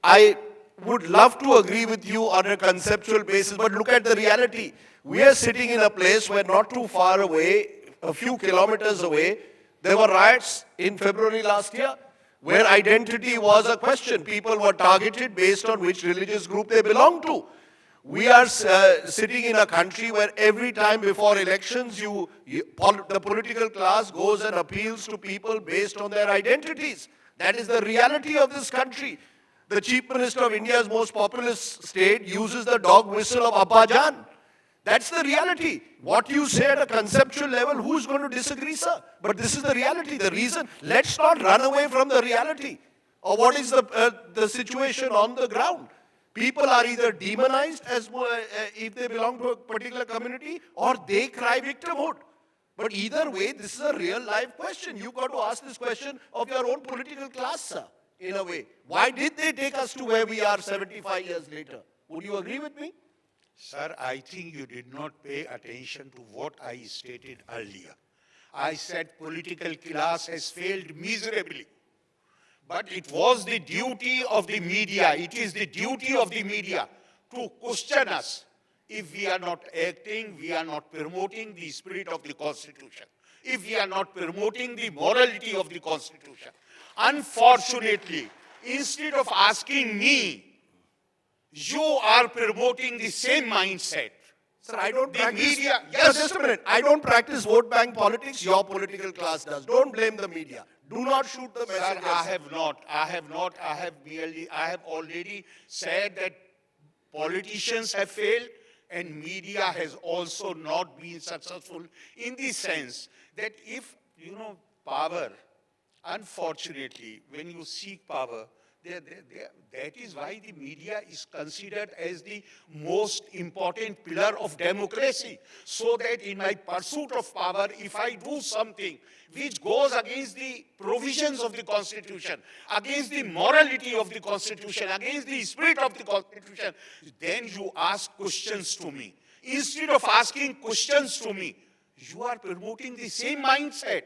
I would love to agree with you on a conceptual basis, but look at the reality. We are sitting in a place where not too far away, a few kilometers away, there were riots in February last year where identity was a question. People were targeted based on which religious group they belong to. We are sitting in a country where every time before elections, the political class goes and appeals to people based on their identities. That is the reality of this country. The Chief Minister of India's most populous state uses the dog whistle of Abba Jan. That's the reality. What you say at a conceptual level, who's going to disagree, sir? But this is the reality. The reason, let's not run away from the reality or what is the situation on the ground. People are either demonized if they belong to a particular community, or they cry victimhood. But either way, this is a real life question. You've got to ask this question of your own political class, sir, in a way. Why did they take us to where we are 75 years later? Would you agree with me? Sir, I think you did not pay attention to what I stated earlier. I said political class has failed miserably. But it was the duty of the media, it is the duty of the media to question us. If we are not acting, we are not promoting the spirit of the Constitution. If we are not promoting the morality of the Constitution. Unfortunately, instead of asking me, you are promoting the same mindset. Sir, I don't practice... media, yes, just a minute. I don't practice vote bank politics. Your political class does. Don't blame the media. Do not shoot the messenger. Sir, I have already said that politicians have failed and media has also not been successful in the sense that if, power, unfortunately, when you seek power, that is why the media is considered as the most important pillar of democracy. So that in my pursuit of power, if I do something which goes against the provisions of the Constitution, against the morality of the Constitution, against the spirit of the Constitution, then you ask questions to me. Instead of asking questions to me, you are promoting the same mindset.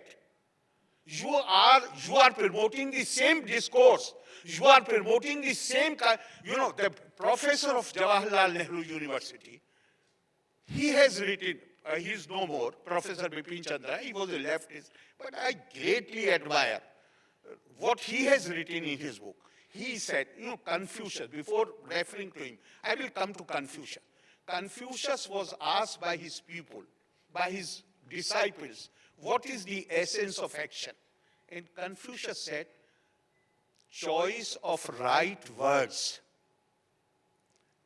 You are promoting the same discourse. You are promoting the same kind. The professor of Jawaharlal Nehru University, he has written, he is no more, Professor Bipin Chandra, he was a leftist, but I greatly admire what he has written in his book. He said, Confucius, before referring to him, I will come to Confucius. Confucius was asked by his people, by his disciples, what is the essence of action? And Confucius said, choice of right words.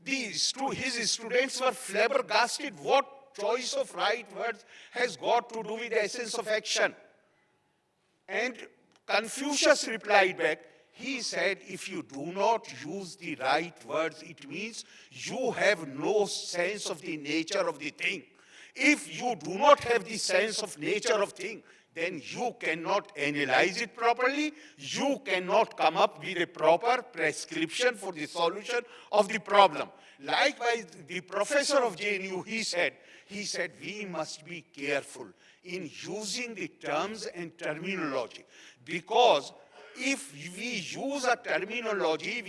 His students were flabbergasted. What choice of right words has got to do with the essence of action? And Confucius replied back, he said, if you do not use the right words, it means you have no sense of the nature of the thing. If you do not have the sense of nature of thing, then you cannot analyze it properly. You cannot come up with a proper prescription for the solution of the problem. Likewise, the professor of JNU, he said, we must be careful in using the terms and terminology. Because if we use a terminology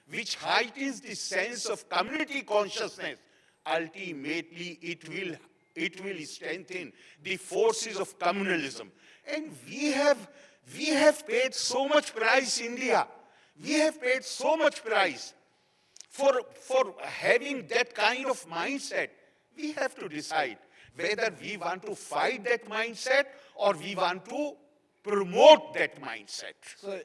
which heightens the sense of community consciousness, ultimately it will strengthen the forces of communalism. And we have paid so much price, India. We have paid so much price for having that kind of mindset. We have to decide whether we want to fight that mindset or we want to promote that mindset. So